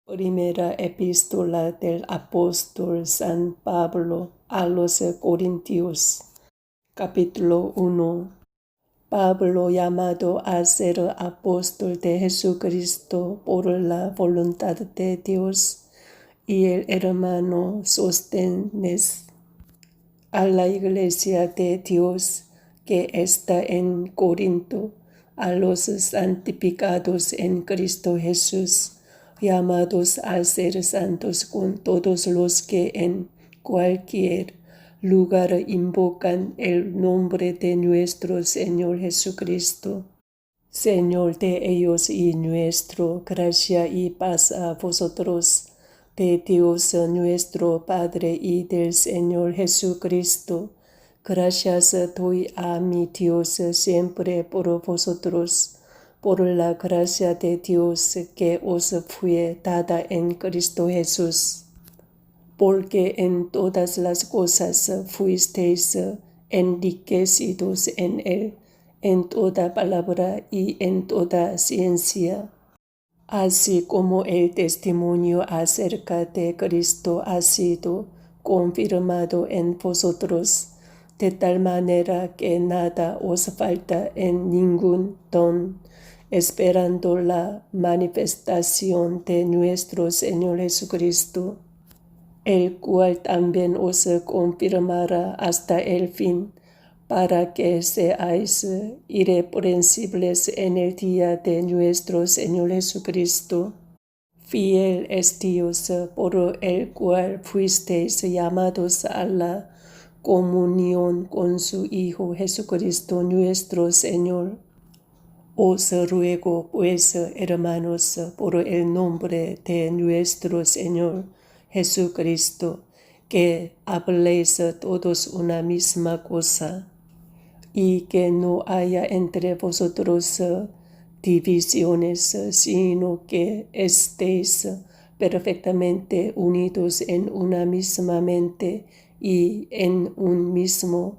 Primera epístola del apóstol San Pablo a los Corintios, capítulo 1. Pablo, llamado a ser apóstol de Jesucristo por la voluntad de Dios, y el hermano Sóstenes, a la iglesia de Dios que está en Corinto, a los santificados en Cristo Jesús, llamados a ser santos con todos los que en cualquier lugar invocan el nombre de nuestro Señor Jesucristo. Señor de ellos y nuestro, gracia y paz a vosotros, de Dios nuestro Padre y del Señor Jesucristo. Gracias doy a mi Dios siempre por vosotros, por la gracia de Dios que os fue dada en Cristo Jesús. Porque en todas las cosas fuisteis enriquecidos en Él, en toda palabra y en toda ciencia, así como el testimonio acerca de Cristo ha sido confirmado en vosotros, de tal manera que nada os falta en ningún don, esperando la manifestación de nuestro Señor Jesucristo, el cual también os confirmará hasta el fin, para que seáis irreprensibles en el día de nuestro Señor Jesucristo. Fiel es Dios, por el cual fuisteis llamados a la comunión con su Hijo Jesucristo nuestro Señor. Os ruego, pues, hermanos, por el nombre de nuestro Señor Jesucristo, que habléis todos una misma cosa, y que no haya entre vosotros divisiones, sino que estéis perfectamente unidos en una misma mente y en un mismo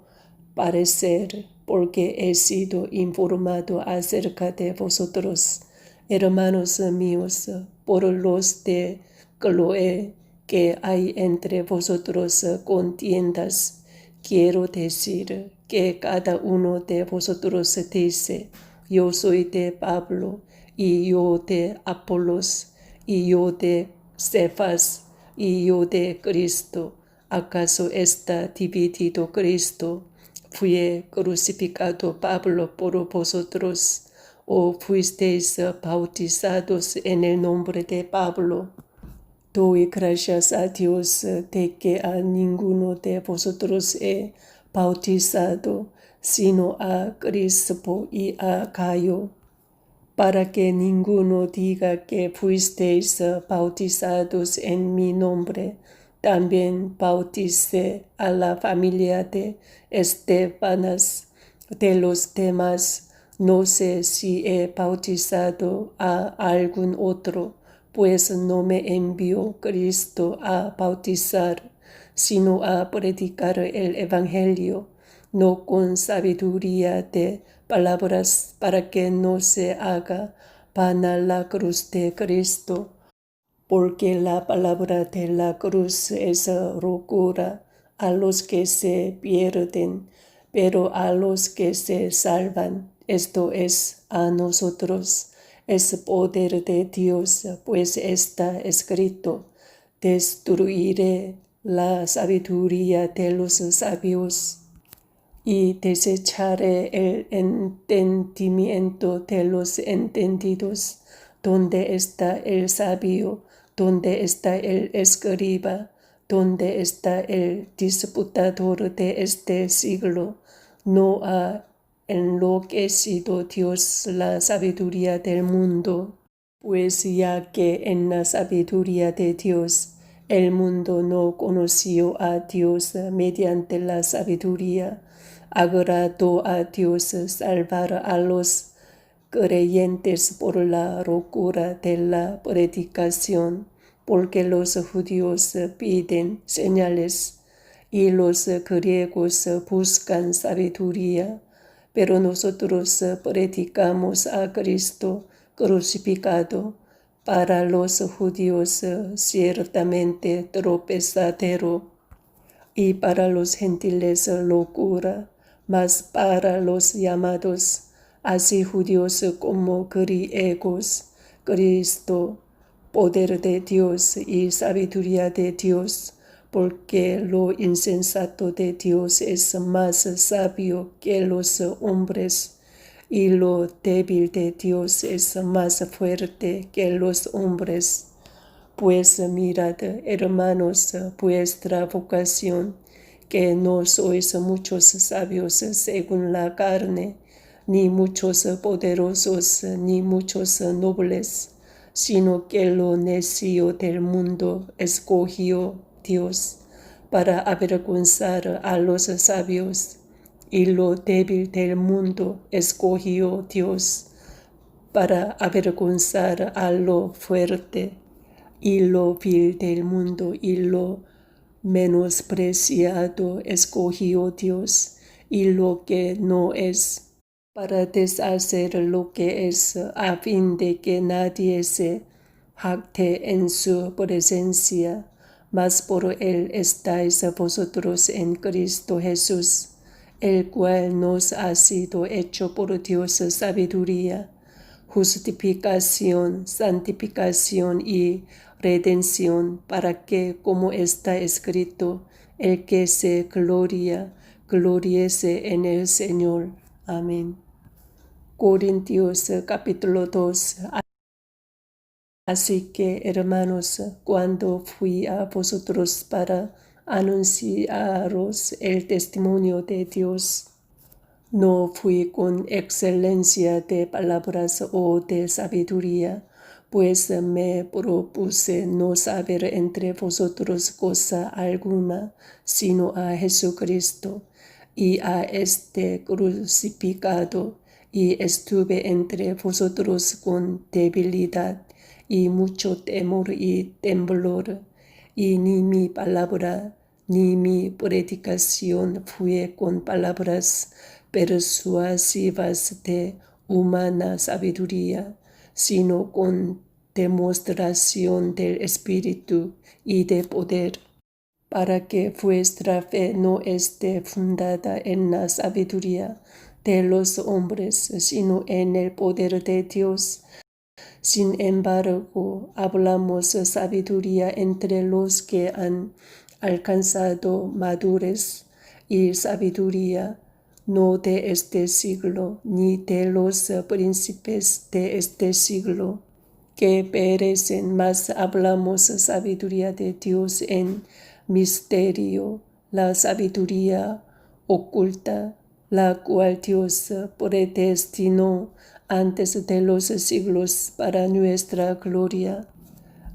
parecer, porque he sido informado acerca de vosotros, hermanos míos, por los de Cloé, que hay entre vosotros contiendas. Quiero decir que cada uno de vosotros dice: yo soy de Pablo, y yo de Apolos, y yo de Cefas, y yo de Cristo. ¿Acaso está dividido Cristo? ¿Fue crucificado Pablo por vosotros? ¿O fuisteis bautizados en el nombre de Pablo? Doy gracias a Dios de que a ninguno de vosotros he bautizado, sino a Crispo y a Gayo, para que ninguno diga que fuisteis bautizados en mi nombre. También bauticé a la familia de Estefanas. De los demás, no sé si he bautizado a algún otro, pues no me envió Cristo a bautizar, sino a predicar el Evangelio, no con sabiduría de palabras, para que no se haga vana la cruz de Cristo, porque la palabra de la cruz es locura a los que se pierden, pero a los que se salvan, esto es, a nosotros, es poder de Dios, pues está escrito: destruiré la sabiduría de los sabios y desecharé el entendimiento de los entendidos. ¿Dónde está el sabio? ¿Dónde está el escriba? ¿Dónde está el disputador de este siglo? ¿No ha enloquecido Dios la sabiduría del mundo? Pues ya que en la sabiduría de Dios el mundo no conoció a Dios mediante la sabiduría, agradó a Dios salvar a los creyentes por la locura de la predicación, porque los judíos piden señales y los griegos buscan sabiduría, pero nosotros predicamos a Cristo crucificado. Para los judíos ciertamente tropezadero, y para los gentiles locura, mas para los llamados, así judíos como griegos, Cristo, poder de Dios y sabiduría de Dios, porque lo insensato de Dios es más sabio que los hombres, y lo débil de Dios es más fuerte que los hombres. Pues mirad, hermanos, vuestra vocación, que no sois muchos sabios según la carne, ni muchos poderosos, ni muchos nobles, sino que lo necio del mundo escogió Dios para avergonzar a los sabios, y lo débil del mundo escogió Dios para avergonzar a lo fuerte, y lo vil del mundo y lo menospreciado escogió Dios, y lo que no es, para deshacer lo que es, a fin de que nadie se jacte en su presencia. Mas por él estáis vosotros en Cristo Jesús, el cual nos ha sido hecho por Dios sabiduría, justificación, santificación y redención, para que, como está escrito, el que se gloria, gloriese en el Señor. Amén. Corintios capítulo 2. Así que, hermanos, cuando fui a vosotros para anunciaros el testimonio de Dios, no fui con excelencia de palabras o de sabiduría, pues me propuse no saber entre vosotros cosa alguna, sino a Jesucristo y a este crucificado, y estuve entre vosotros con debilidad y mucho temor y temblor, y ni mi palabra ni mi predicación fue con palabras persuasivas de humana sabiduría, sino con demostración del Espíritu y de poder, para que vuestra fe no esté fundada en la sabiduría de los hombres, sino en el poder de Dios. Sin embargo, hablamos sabiduría entre los que han alcanzado madurez, y sabiduría no de este siglo, ni de los príncipes de este siglo, que perecen, mas hablamos sabiduría de Dios en misterio, la sabiduría oculta, la cual Dios predestinó antes de los siglos para nuestra gloria,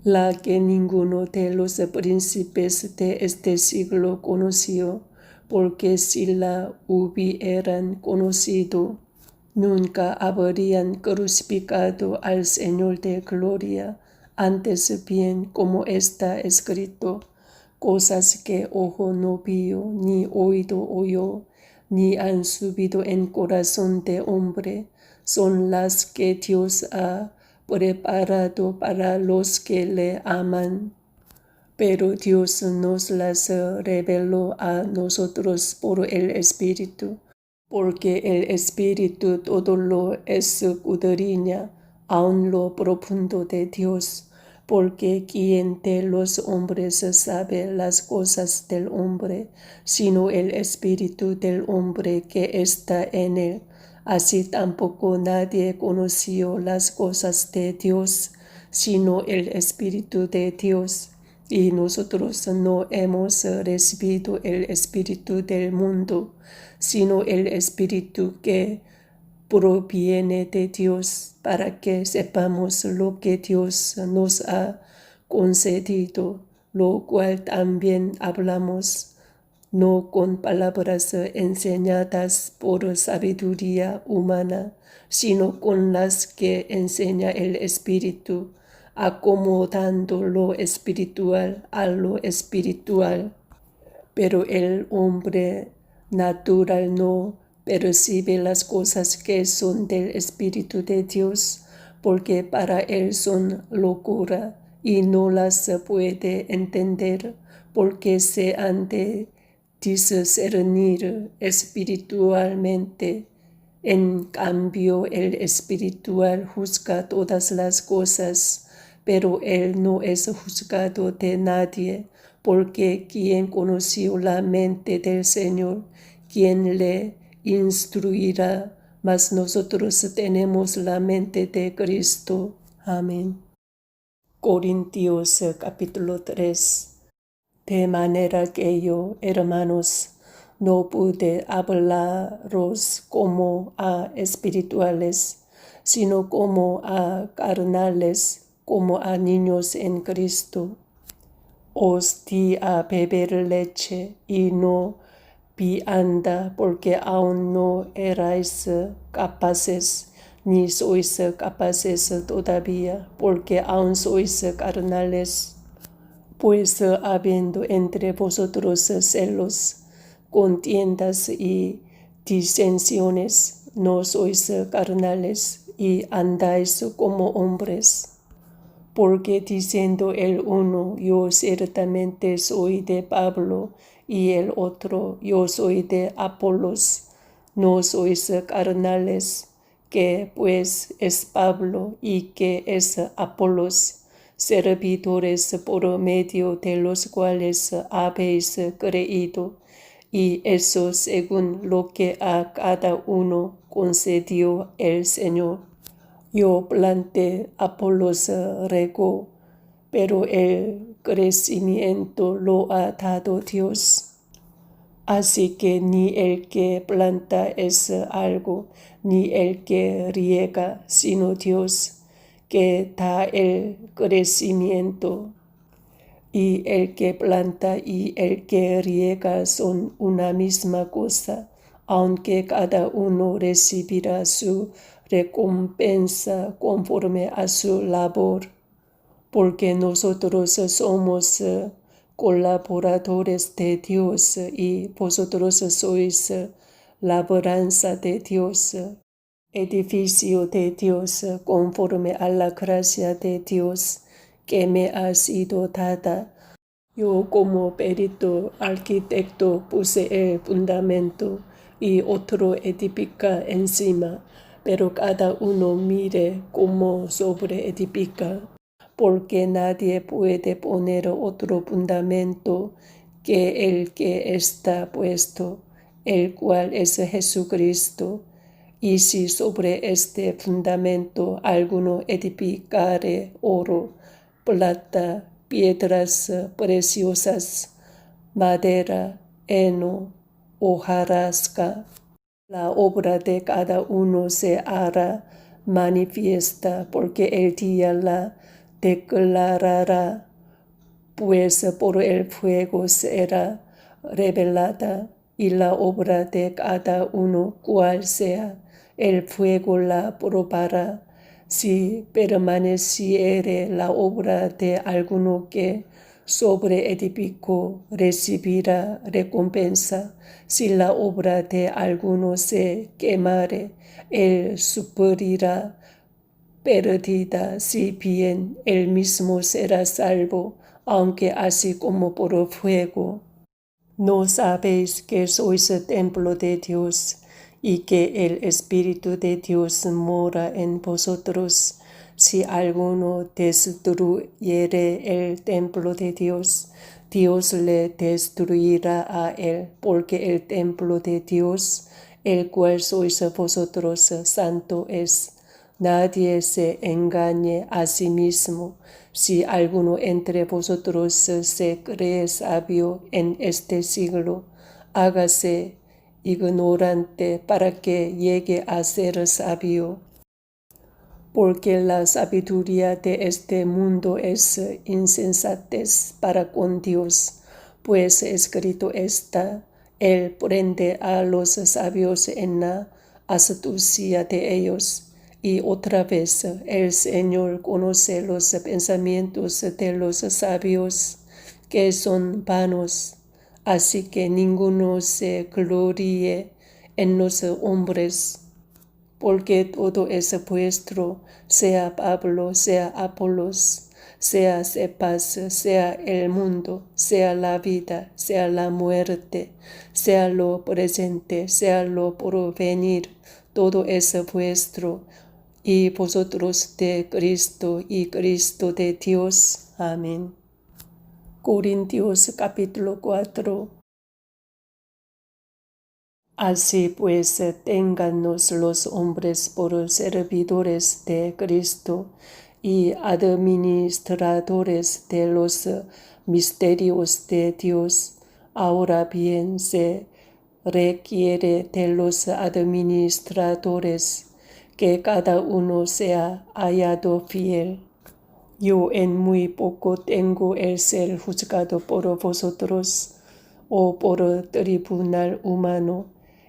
la que ninguno de los príncipes de este siglo conoció, porque si la hubieran conocido, nunca habrían crucificado al Señor de gloria. Antes bien, como está escrito, cosas que ojo no vio, ni oído oyó, ni han subido en corazón de hombre, son las que Dios ha preparado para los que le aman. Pero Dios nos las reveló a nosotros por el Espíritu, porque el Espíritu todo lo escudriña, aun lo profundo de Dios, porque ¿quién de los hombres sabe las cosas del hombre, sino el Espíritu del hombre que está en él? Así tampoco nadie conoció las cosas de Dios, sino el Espíritu de Dios. Y nosotros no hemos recibido el Espíritu del mundo, sino el Espíritu que proviene de Dios, para que sepamos lo que Dios nos ha concedido, lo cual también hablamos, no con palabras enseñadas por sabiduría humana, sino con las que enseña el Espíritu, acomodando lo espiritual a lo espiritual. Pero el hombre natural no percibe las cosas que son del Espíritu de Dios, porque para él son locura y no las puede entender, porque se han de discernir espiritualmente. En cambio, el espiritual juzga todas las cosas, pero él no es juzgado de nadie, porque ¿quién conoció la mente del Señor? ¿Quién le instruirá? Mas nosotros tenemos la mente de Cristo. Amén. Corintios capítulo 3. De manera que yo, hermanos, no pude hablaros como a espirituales, sino como a carnales, como a niños en Cristo. Os di a beber leche y no vianda, porque aún no erais capaces, ni sois capaces todavía, porque aún sois carnales. Pues habiendo entre vosotros celos, contiendas y disensiones, no sois carnales y andáis como hombres. Porque diciendo el uno, yo ciertamente soy de Pablo, y el otro, yo soy de Apolos, no sois carnales, que pues es Pablo y que es Apolos, servidores por medio de los cuales habéis creído, y eso según lo que a cada uno concedió el Señor. Yo planté, Apolos regó, pero el crecimiento lo ha dado Dios. Así que ni el que planta es algo, ni el que riega, sino Dios, que da el crecimiento. Y el que planta y el que riega son una misma cosa, aunque cada uno recibirá su recompensa conforme a su labor, porque nosotros somos colaboradores de Dios y vosotros sois labranza de Dios, edificio de Dios conforme a la gracia de Dios que me ha sido dada. Yo como perito arquitecto puse el fundamento y otro edifica encima, pero cada uno mire cómo sobreedifica, porque nadie puede poner otro fundamento que el que está puesto, el cual es Jesucristo. Y si sobre este fundamento alguno edificare oro, plata, piedras preciosas, madera, heno, hojarasca, la obra de cada uno se hará manifiesta, porque el día la declarará, pues por el fuego será revelada, y la obra de cada uno cual sea, el fuego la probará. Si permaneciere la obra de alguno que sobreedificó, recibirá recompensa. Si la obra de alguno se quemare, él sufrirá pérdida, si bien él mismo será salvo, aunque así como por fuego. ¿No sabéis que sois el templo de Dios y que el Espíritu de Dios mora en vosotros? Si alguno destruyere el templo de Dios, Dios le destruirá a él, porque el templo de Dios, el cual sois vosotros, santo es. Nadie se engañe a sí mismo. Si alguno entre vosotros se cree sabio en este siglo, hágase ignorante para que llegue a ser sabio. Porque la sabiduría de este mundo es insensatez para con Dios, pues escrito está, Él prende a los sabios en la astucia de ellos. Y otra vez, el Señor conoce los pensamientos de los sabios, que son vanos. Así que ninguno se gloríe en los hombres, porque todo es vuestro, sea Pablo, sea Apolos, sea Cefas, sea el mundo, sea la vida, sea la muerte, sea lo presente, sea lo porvenir, todo es vuestro, y vosotros de Cristo, y Cristo de Dios. Amén. Corintios capítulo 4. Así pues, téngannos los hombres por servidores de Cristo y administradores de los misterios de Dios. Ahora bien, se requiere de los administradores que cada uno sea hallado fiel. Yo en muy poco tengo el ser juzgado por vosotros o por tribunal humano,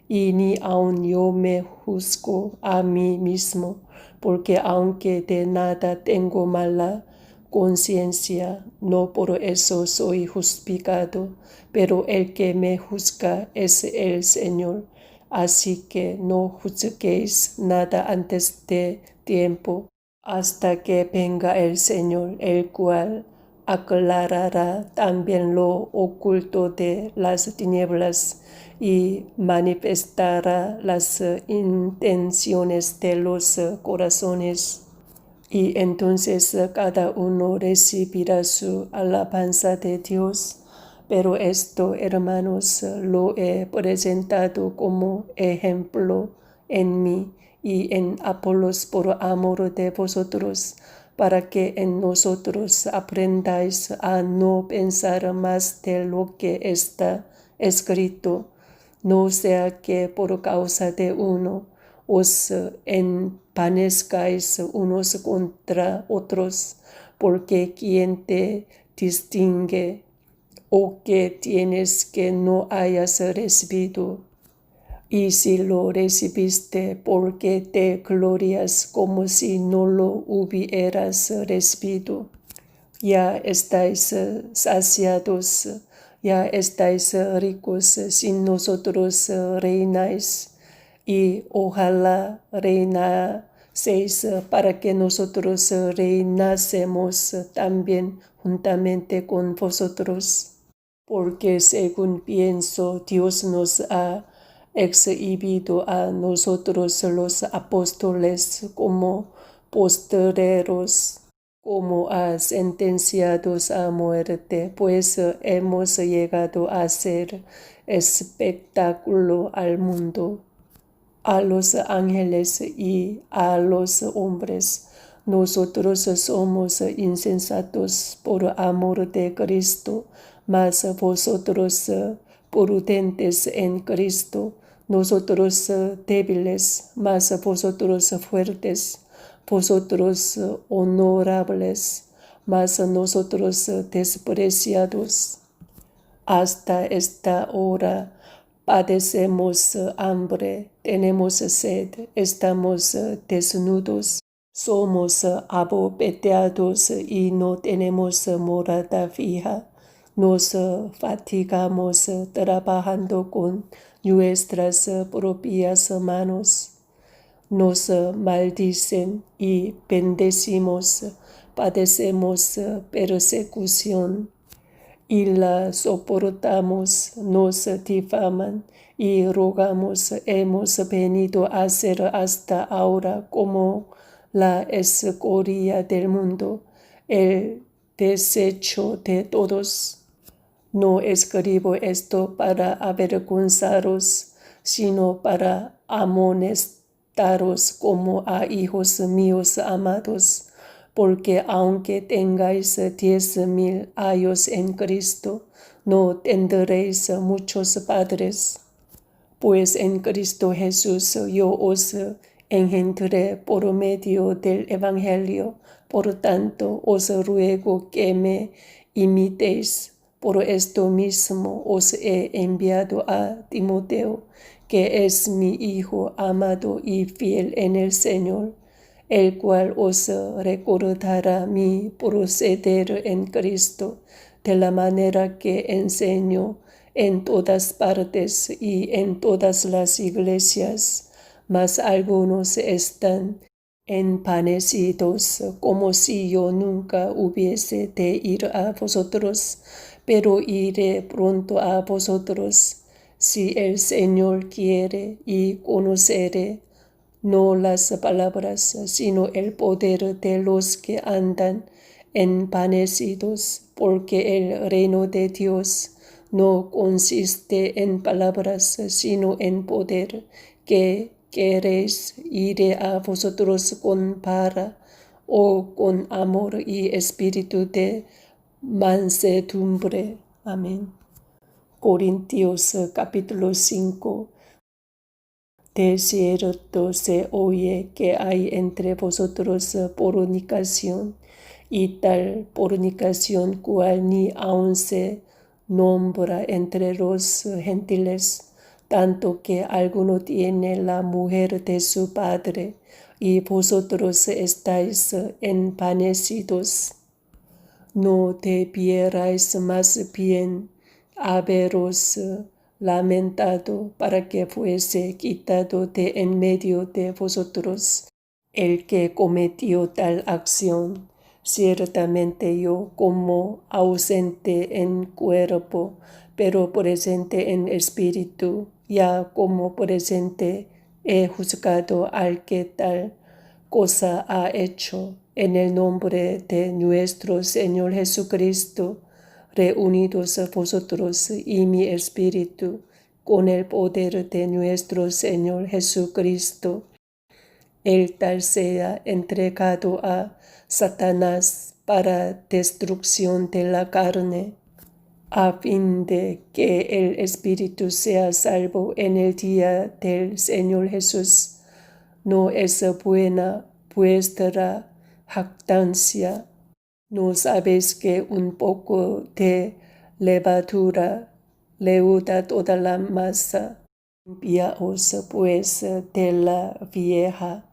y ni aun yo me juzgo a mí mismo, porque aunque de nada tengo mala conciencia, no por eso soy justificado, pero el que me juzga es el Señor. Así que no juzguéis nada antes de tiempo, hasta que venga el Señor, el cual aclarará también lo oculto de las tinieblas y manifestará las intenciones de los corazones. Y entonces cada uno recibirá su alabanza de Dios. Pero esto, hermanos, lo he presentado como ejemplo en mí y en Apolos por amor de vosotros, para que en nosotros aprendáis a no pensar más de lo que está escrito, no sea que por causa de uno os envanezcáis unos contra otros, porque ¿quién te distingue? ¿O qué tienes que no hayas recibido? Y si lo recibiste, ¿por qué te glorias como si no lo hubieras recibido? Ya estáis saciados, ya estáis ricos si nosotros reináis, y ojalá reinaseis para que nosotros reinásemos también juntamente con vosotros. Porque según pienso, Dios nos ha exhibido a nosotros los apóstoles como postreros, como a sentenciados a muerte, pues hemos llegado a ser espectáculo al mundo, a los ángeles y a los hombres. Nosotros somos insensatos por amor de Cristo, mas vosotros prudentes en Cristo, nosotros débiles, mas vosotros fuertes, vosotros honorables, mas nosotros despreciados. Hasta esta hora padecemos hambre, tenemos sed, estamos desnudos, somos abopeteados y no tenemos morada fija. Nos fatigamos trabajando con nuestras propias manos. Nos maldicen y bendecimos, padecemos persecución y la soportamos, nos difaman y rogamos. Hemos venido a ser hasta ahora como la escoria del mundo, el desecho de todos. No escribo esto para avergonzaros, sino para amonestaros como a hijos míos amados, porque aunque tengáis 10,000 años en Cristo, no tendréis muchos padres. Pues en Cristo Jesús yo os engendré por medio del Evangelio. Por tanto, os ruego que me imitéis. Por esto mismo os he enviado a Timoteo, que es mi hijo amado y fiel en el Señor, el cual os recordará mi proceder en Cristo, de la manera que enseño en todas partes y en todas las iglesias. mas algunos están envanecidos, como si yo nunca hubiese de ir a vosotros, pero iré pronto a vosotros, si el Señor quiere, y conoceré no las palabras, sino el poder de los que andan envanecidos, porque el reino de Dios no consiste en palabras, sino en poder. ¿Qué queréis? ¿Iré a vosotros con vara o con amor y espíritu de mansedumbre? Amén. Corintios capítulo 5. De cierto se oye que hay entre vosotros fornicación, y tal fornicación cual ni aun se nombra entre los gentiles, tanto que alguno tiene la mujer de su padre, y vosotros estáis envanecidos. No debierais más bien haberos lamentado para que fuese quitado de en medio de vosotros el que cometió tal acción. Ciertamente yo, como ausente en cuerpo, pero presente en espíritu, ya como presente he juzgado al que tal cosa ha hecho. En el nombre de nuestro Señor Jesucristo, reunidos vosotros y mi espíritu, con el poder de nuestro Señor Jesucristo, el tal sea entregado a Satanás para destrucción de la carne, a fin de que el espíritu sea salvo en el día del Señor Jesús. No es buena vuestra jactancia. ¿No sabéis que un poco de levadura leuda toda la masa? Limpiaos pues de la vieja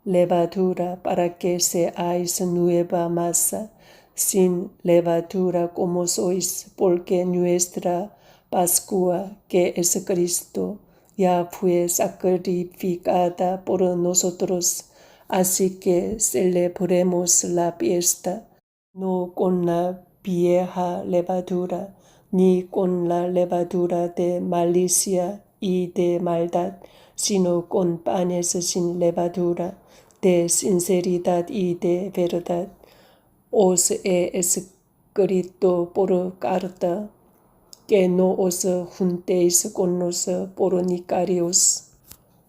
levadura para que seáis nueva masa, sin levadura como sois, porque nuestra Pascua, que es Cristo, ya fue sacrificada por nosotros. Así que celebremos la fiesta, no con la vieja levadura, ni con la levadura de malicia y de maldad, sino con panes sin levadura, de sinceridad y de verdad. Os he escrito por carta que no os juntéis con los fornicarios,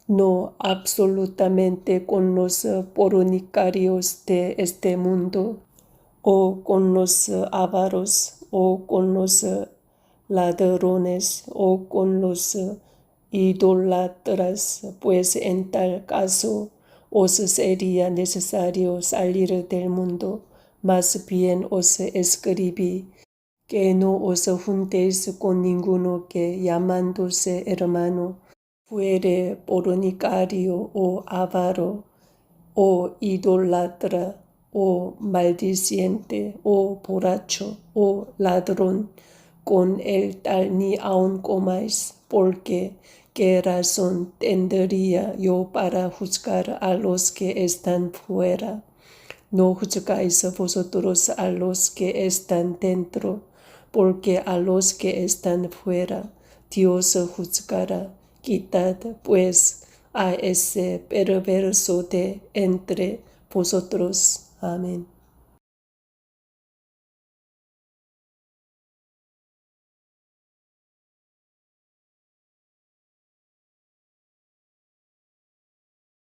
no absolutamente con los fornicarios de este mundo, o con los avaros, o con los ladrones, o con los idólatras, pues en tal caso os sería necesario salir del mundo. Más bien os escribí que no os juntéis con ninguno que, llamándose hermano, fuere fornicario o avaro, o idólatra, o maldiciente, o borracho, o ladrón. Con el tal ni aun comáis, porque ¿qué razón tendría yo para juzgar a los que están fuera? No juzgáis vosotros a los que están dentro, porque a los que están fuera Dios juzgará. Quitad pues a ese perverso de entre vosotros. Amén.